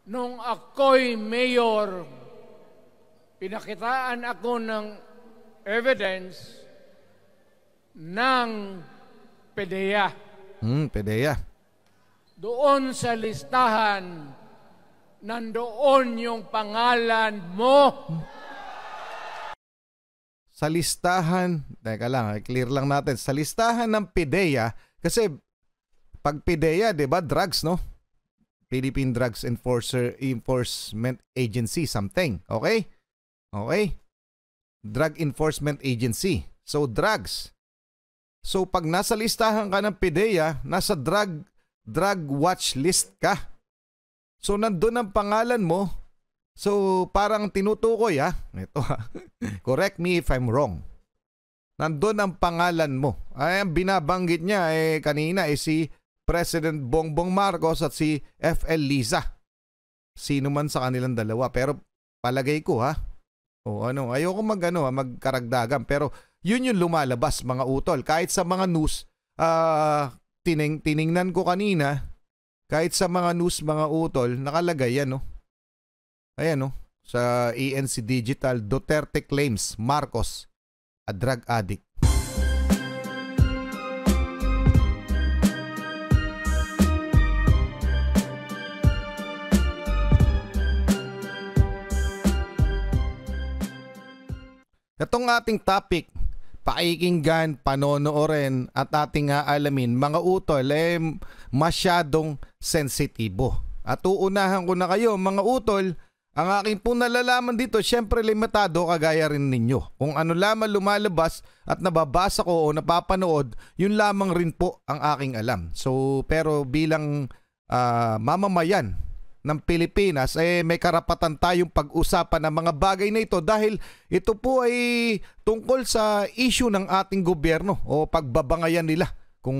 Nung ako'y mayor, pinakitaan ako ng evidence ng PDEA. PDEA. Doon sa listahan, nandoon yung pangalan mo. Sa listahan, teka lang, clear lang natin. Sa listahan ng PDEA, kasi pag PDEA, di ba, drugs, no? Philippine Drugs Enforcement Agency, something. Okay? Okay? Drug Enforcement Agency. So, drugs. So, pag nasa listahan ka ng PDEA, nasa drug watch list ka. So, nandun ang pangalan mo. So, parang tinutukoy, ito, correct me if I'm wrong. Nandun ang pangalan mo. Ay, ang binabanggit niya kanina si President Bongbong Marcos at si FL Liza. Sino man sa kanilang dalawa. Pero palagay ko ayoko magkaragdagan. Pero yun yung lumalabas, mga utol. Kahit sa mga news, tiningnan ko kanina, kahit sa mga news, mga utol, nakalagay yan, Ayan, sa ENC Digital, Duterte claims Marcos a drug addict. Itong ating topic, pakikinggan, panonoorin at ating aalamin, mga utol, masyadong sensitibo. At uunahan ko na kayo, mga utol, ang aking po nalalaman dito, syempre limitado kagaya rin ninyo. Kung ano lamang lumalabas at nababasa ko o napapanood, yun lamang rin po ang aking alam. So, pero bilang mamamayan ng Pilipinas, may karapatan tayong pag-usapan ng mga bagay na ito dahil ito po ay tungkol sa issue ng ating gobyerno o pagbabangayan nila kung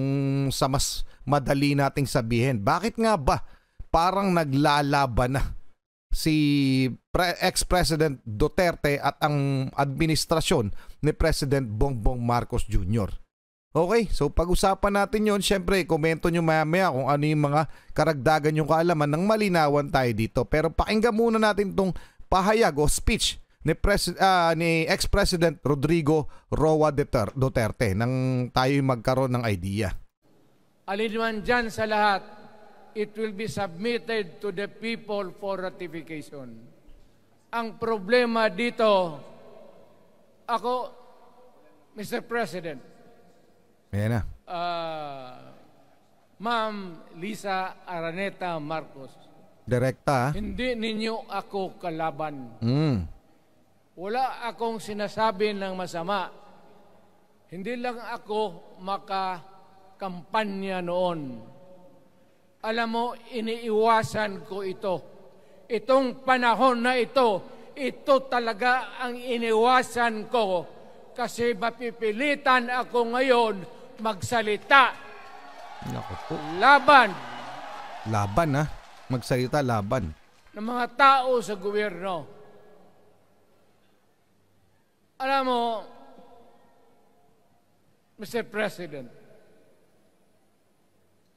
sa mas madali nating sabihin. Bakit nga ba parang naglalaban na si ex-President Duterte at ang administrasyon ni President Bongbong Marcos Jr.? Okay, so pag-usapan natin yon. Siyempre, komento nyo maya-maya kung ano yung mga karagdagan yung kaalaman nang malinawan tayo dito. Pero pakinggan muna natin itong pahayag o speech ni ex-President Rodrigo Roa Duterte nang tayo magkaroon ng idea. Alinman dyan sa lahat, it will be submitted to the people for ratification. Ang problema dito, ako, Mr. President, ayan na. Ma'am Liza Araneta Marcos, direkta, hindi ninyo ako kalaban. Wala akong sinasabi ng masama. Hindi lang ako makakampanya noon. Alam mo, iniiwasan ko ito. Itong panahon na ito talaga ang iniwasan ko kasi mapipilitan ako ngayon magsalita. Naku po. Laban. Laban, magsalita laban. Ng mga tao sa gobyerno. Alam mo, Mr. President,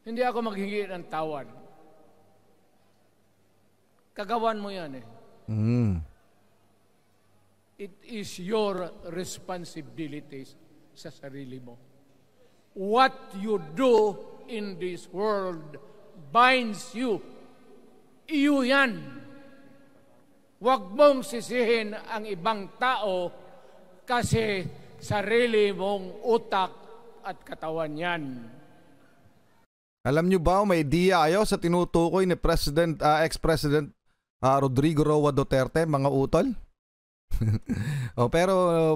hindi ako maghingi ng tawad. Kagawan mo yan It is your responsibility sa sarili mo. What you do in this world binds you. Iyo yan. Huwag mong sisihin ang ibang tao kasi sarili mong utak at katawan yan. Alam nyo ba, may idea kayo sa tinutukoy ni ex-President Rodrigo Roa Duterte, mga utol? Pero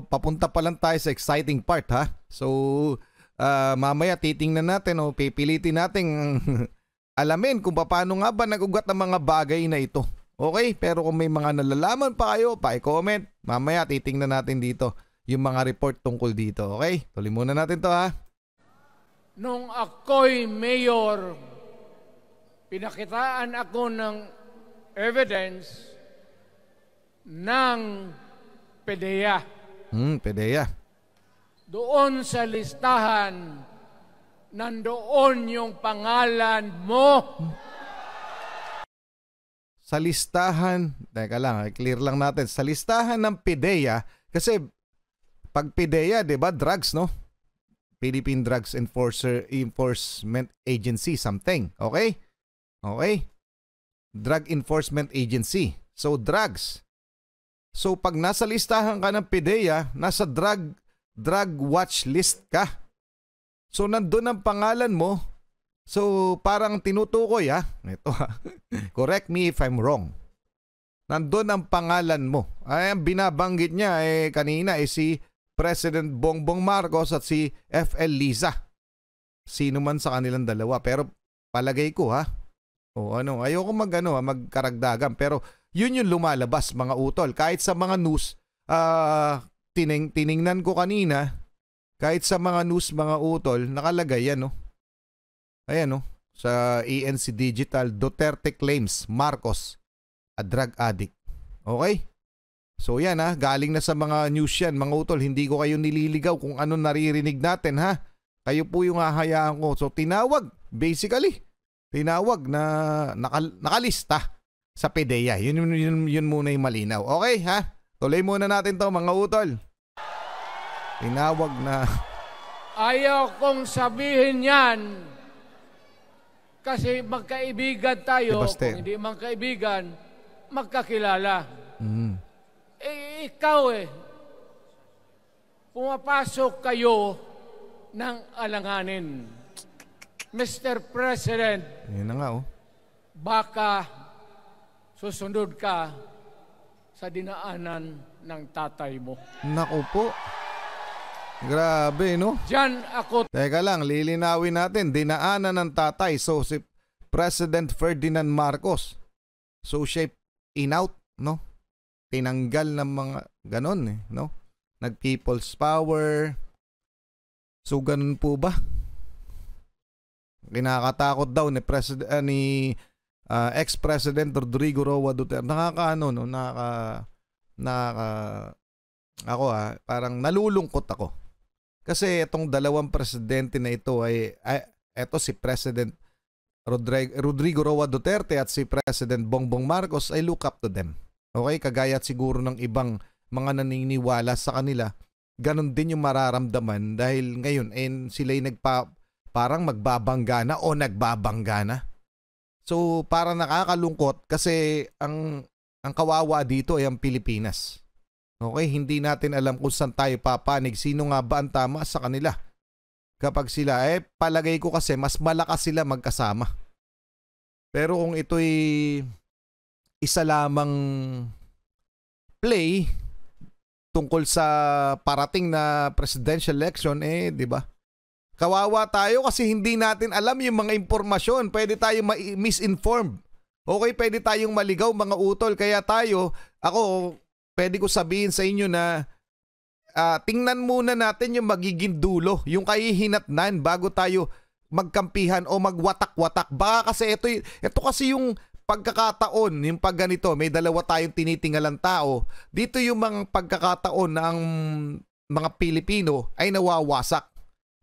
papunta pa lang tayo sa exciting part, So, mamaya titingnan natin o pipilitin natin alamin kung paano nga ba nagugat ang mga bagay na ito. Okay? Pero kung may mga nalalaman pa kayo, pa-comment. Mamaya titingnan natin dito yung mga report tungkol dito. Okay? Tuloy muna natin to, Nung ako'y mayor, pinakitaan ako ng evidence ng PDEA. PDEA. Doon sa listahan, nandoon yung pangalan mo. sa listahan, teka lang, clear lang natin, sa listahan ng PDEA, kasi pag PDEA, di ba, drugs, no? Philippine Drugs Enforcement Agency, something. Okay? Okay? Drug Enforcement Agency. So, drugs. So, pag nasa listahan ka ng PDEA, nasa drug watch list ka. So, nandun ang pangalan mo. So, parang tinutukoy ito correct me if I'm wrong. Nandun ang pangalan mo. Ay, ang binabanggit niya kanina si President Bongbong Marcos at si FL Liza. Sino man sa kanilang dalawa. Pero palagay ko ayoko magkaragdagan. Pero yun yung lumalabas mga utol. Kahit sa mga news, tiningnan ko kanina, kahit sa mga news mga utol, nakalagay yan Ayan sa ENC Digital, Duterte claims Marcos a drug addict. Okay? So yan galing na sa mga news yan mga utol. Hindi ko kayo nililigaw kung ano naririnig natin Kayo po yung hahayaan ko. So tinawag na nakalista sa PDEA. Yun muna yung malinaw. Okay Tuloy muna natin to mga utol. Tinawag na. Ayaw kong sabihin yan. Kasi magkaibigan tayo, kung hindi magkaibigan, magkakilala. Ikaw pumapasok kayo ng alanganin. Mr. President, yun na nga baka susunod ka sa dinaanan ng tatay mo. Naku po. Grabe, no? Diyan ako. Teka lang, lilinawin natin. Dinaanan ng tatay. So, si President Ferdinand Marcos. So, siya in-out, no? Tinanggal ng mga ganon, no? Nag-people's power. So, ganun po ba? Kinakatakot daw ni ex-President Rodrigo Roa Duterte. Parang nalulungkot ako. Kasi itong dalawang presidente na ito eto si President Rodrigo Roa Duterte at si President Bongbong Marcos, I look up to them. Okay? Kagaya siguro ng ibang mga naniniwala sa kanila, ganon din yung mararamdaman dahil ngayon sila'y parang magbabangga na o nagbabangga na. So, parang nakakalungkot kasi ang kawawa dito ay ang Pilipinas. Okay, hindi natin alam kung saan tayo papanig. Sino nga ba ang tama sa kanila? Kapag sila, palagay ko kasi mas malakas sila magkasama. Pero kung ito'y isa lamang play tungkol sa parating na presidential election, di ba? Kawawa tayo kasi hindi natin alam yung mga impormasyon. Pwede tayong misinformed. Okay, pwede tayong maligaw mga utol. Kaya pwede ko sabihin sa inyo na tingnan muna natin yung magiging dulo, yung kahihinatnan bago tayo magkampihan o magwatak-watak. Baka kasi ito kasi yung pagkakataon, yung pag ganito, may dalawa tayong tinitingalang tao. Dito yung mga pagkakataon na ang mga Pilipino ay nawawasak.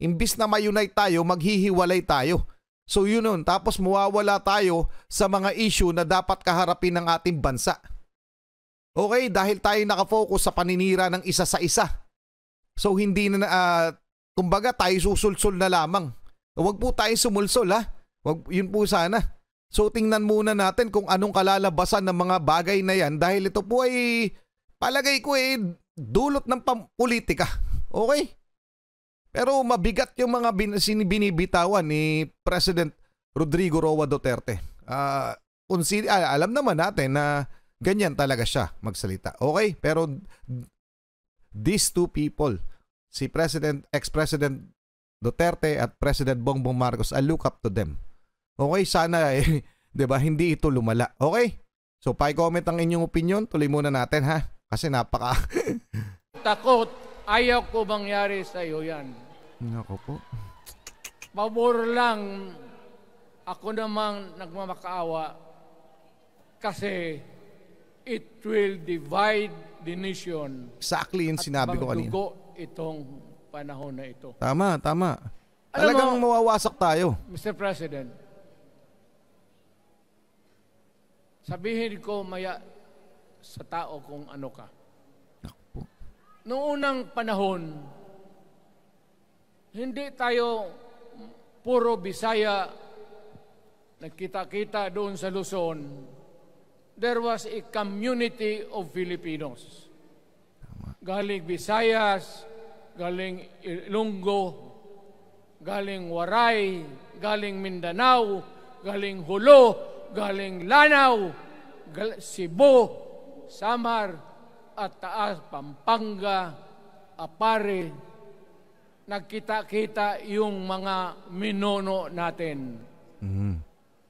Imbis na ma-unite tayo, maghihiwalay tayo. So yun nun, tapos mawawala tayo sa mga issue na dapat kaharapin ng ating bansa. Okay, dahil tayo nakafocus sa paninira ng isa sa isa. So hindi kumbaga tayo susulsul na lamang. Huwag po tayong sumulsol yun po sana. So tingnan muna natin kung anong kalalabasan ng mga bagay na yan dahil ito po ay palagay ko dulot ng politika. Okay? Pero mabigat yung mga binibitawan ni President Rodrigo Roa Duterte. Alam naman natin na ganyan talaga siya magsalita. Okay? Pero these two people, si ex-President Duterte at President Bongbong Marcos, I look up to them. Okay? Sana 'di ba, hindi ito lumala. Okay? So, pa-comment ang inyong opinion. Tuloy muna natin kasi napaka takot. Ayaw ko mangyari sa iyo yan. Nako po. Pabor lang ako namang nagmamakaawa kasi it will divide the nation. Exactly yung sinabi ko kanina. Dugo itong panahon na ito. Tama. Talagang mawawasak tayo. Mr. President, sabihin ko maya sa tao kung ano ka. Naku. Noong unang panahon, hindi tayo puro Bisaya nagkita-kita doon sa Luzon. There was a community of Filipinos. Galing Visayas, galing Ilonggo, galing Waray, galing Mindanao, galing Hulo, galing Lanao, Cebu, Samar, at Taas, Pampanga, Apare. Nagkita-kita yung mga minono natin.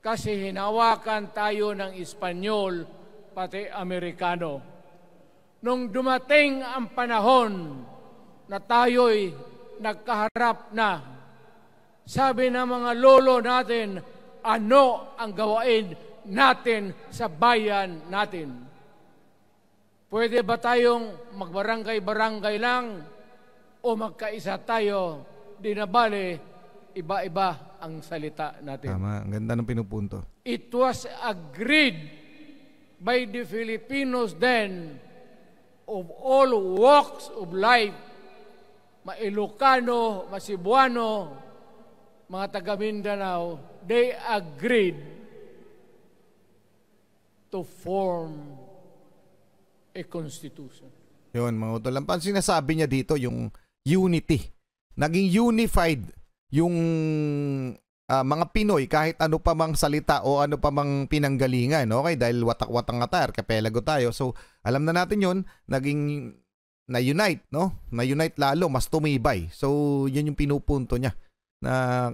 Kasi hinawakan tayo ng Espanyol, pati Amerikano. Nung dumating ang panahon na tayo'y nagkaharap na, sabi ng mga lolo natin, ano ang gawain natin sa bayan natin? Pwede ba tayong magbarangay-barangay lang o magkaisa tayo? Di na bale, iba-iba ang salita natin. Tama, ang ganda ng pinupunto. It was agreed by the Filipinos then of all walks of life, Ma-Ilocano, Ma-Cebuano, mga taga Mindanao, they agreed to form a constitution. Yun, mga utol. Ang sinasabi niya dito, yung unity. Naging unified yung mga Pinoy kahit ano pa mang salita o ano pa mang pinanggalingan, okay? Dahil watak-watang atayar, kapelago tayo. So, alam na natin yun, naging na-unite, no? Na-unite lalo, mas tumibay. So, yun yung pinupunto niya na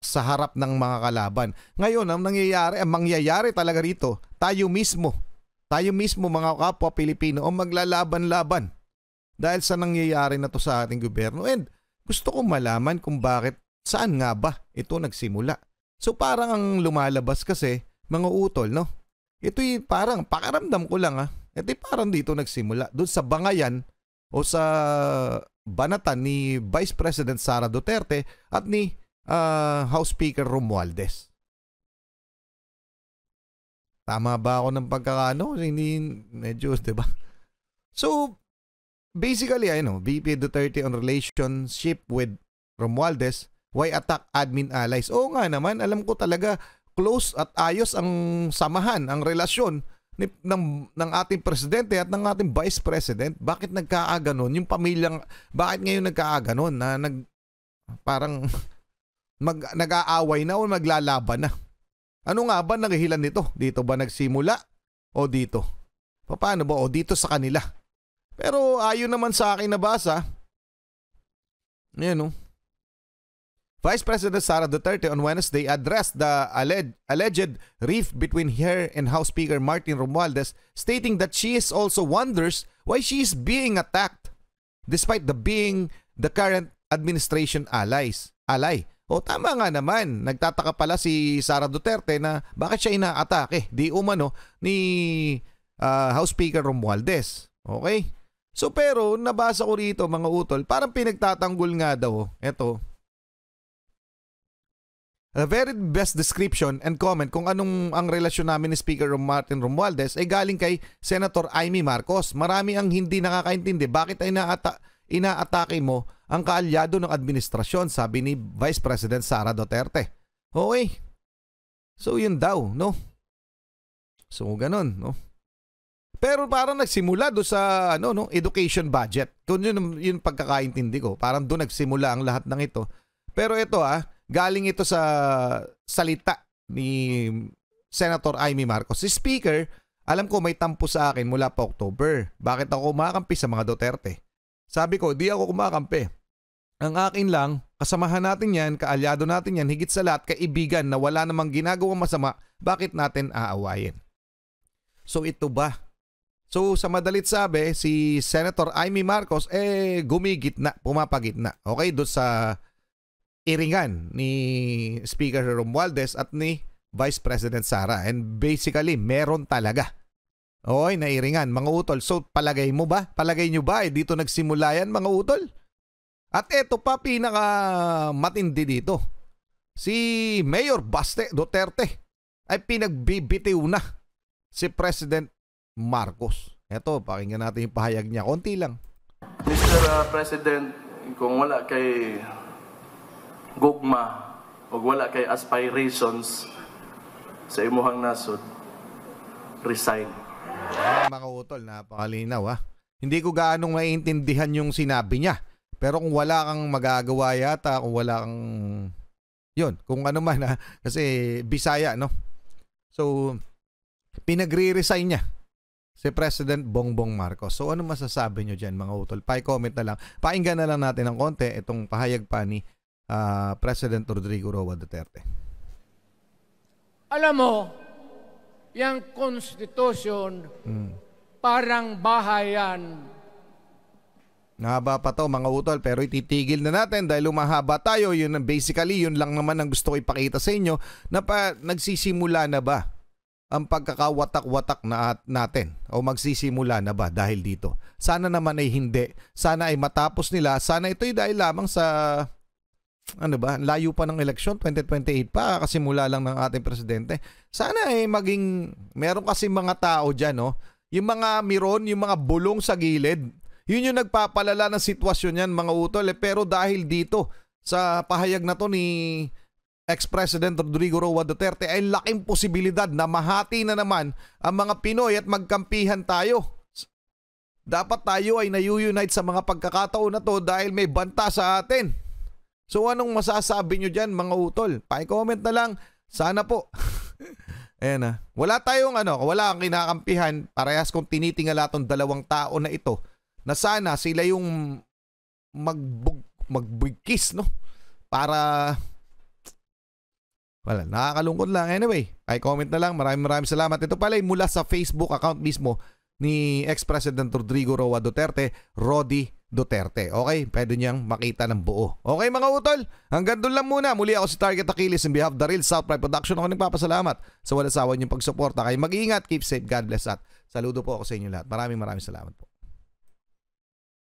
sa harap ng mga kalaban. Ngayon, ang mangyayari talaga rito, tayo mismo mga kapwa Pilipino, ang maglalaban-laban dahil sa nangyayari na to sa ating gobyerno. And gusto ko malaman kung bakit, saan nga ba ito nagsimula. So parang ang lumalabas kasi, mga utol, no? Ito'y parang, pakaramdam ko lang ito'y parang dito nagsimula. Doon sa bangayan o sa banatan ni Vice President Sara Duterte at ni House Speaker Romualdez. Tama ba ako ng pagkakano? Hindi, medyo, diba? So, basically, VP Duterte on relationship with Romualdez, why attack admin allies? Oo nga naman, alam ko talaga close at ayos ang samahan, ang relasyon ng ating presidente at ng ating vice president. Bakit nagkaaganon? Yung pamilyang, bakit ngayon nagkaaganon na parang nag-aaway na o maglalaban na? Ano nga ba naghihilan nito? Dito ba nagsimula o dito? Paano ba? O dito sa kanila? Pero ayon naman sa akin nabasa, Vice President Sara Duterte on Wednesday addressed the alleged rift between her and House Speaker Martin Romualdez, stating that she is also wonders why she is being attacked despite being the current administration ally. O tama nga naman, nagtataka pala si Sara Duterte na bakit siya inaatake, di umano ni House Speaker Romualdez. Okay? So pero nabasa ko rito mga utol, parang pinagtatanggol nga daw, eto. The very best description and comment kung anong ang relasyon namin ni Speaker Martin Romualdez ay galing kay Senator Amy Marcos. Marami ang hindi nakakaintindi bakit ay inaatake mo ang kaalyado ng administrasyon, sabi ni Vice President Sara Duterte. Okay. So yun daw, no? So ganun, no? Pero parang nagsimula do sa education budget. Kung yun pagkakaintindi ko, parang doon nagsimula ang lahat ng ito. Pero ito galing ito sa salita ni Senator Amy Marcos. Si Speaker, alam ko may tampo sa akin mula pa October. Bakit ako kumakampi sa mga Duterte? Sabi ko, di ako kumakampi. Ang akin lang, kasamahan natin yan, kaalyado natin yan, higit sa lahat, kaibigan na wala namang ginagawang masama, bakit natin aawayin? So ito ba? So sa madalit sabi, si Senator Amy Marcos, gumigitna, pumapagitna. Okay, doon sa iringan ni Speaker Romualdez at ni Vice President Sara. And basically, meron talaga. Okay, nairingan, mga utol. So palagay mo ba? Palagay nyo ba? Dito nagsimula yan, mga utol? At eto pa pinaka matindi dito. Si Mayor Baste Duterte ay pinagbibitiw na si President Marcos. Eto, pakinggan natin yung pahayag niya. Konti lang. Mr. President, kung wala kay gugma o wala kay aspirations sa imuhang nasod, resign. Mga utol, napakalinaw ha. Hindi ko gaanong maiintindihan yung sinabi niya. Pero kung wala kang magagawa yata, kung wala kang yun, kung ano man ha, kasi Bisaya, no? So, pinagre-resign niya si President Bongbong Marcos. So, ano masasabi nyo dyan, mga utol? Pa-comment na lang. Pakinggan na lang natin ng konti itong pahayag pa ni President Rodrigo Roa Duterte. Alam mo, yung Constitution, parang bahayan. Nahaba pa to, mga utol, pero ititigil na natin dahil lumahaba tayo. Yun, basically, yun lang naman ang gusto ko ipakita sa inyo na nagsisimula na ba ang pagkakawatak-watak natin o magsisimula na ba dahil dito? Sana naman ay hindi. Sana ay matapos nila. Sana ito'y dahil lamang sa layo pa ng eleksyon, 2028 pa, kasimula lang ng ating presidente. Sana ay meron kasi mga tao dyan, no? Yung mga miron, yung mga bulong sa gilid, yun yung nagpapalala ng sitwasyon yan, mga utol. Pero dahil dito, sa pahayag na to ni ex-President Rodrigo Roa Duterte, ay laking posibilidad na mahati na naman ang mga Pinoy at magkampihan tayo. Dapat tayo ay na-unite sa mga pagkakataon na to dahil may banta sa atin. So anong masasabi nyo dyan, mga utol? Pa-comment na lang. Sana po. Ayan na. Wala kang kinakampihan. Parehas kung tinitingala itong dalawang tao na ito na sana sila yung magbigkis, no? Para wala, nakakalungkot lang. Anyway, comment na lang. Maraming salamat. Ito pala ay mula sa Facebook account mismo ni ex-President Rodrigo Roa Duterte, Rodi Duterte. Okay, pwede niyang makita ng buo. Okay, mga utol, hanggang doon lang muna. Muli ako si Target Achilles in behalf of the Real South Pride Production. Ako nagpapasalamat sa walang sawa niyong pagsuporta. Kayo mag-iingat, keep safe, God bless at saludo po ako sa inyo lahat. Maraming salamat po.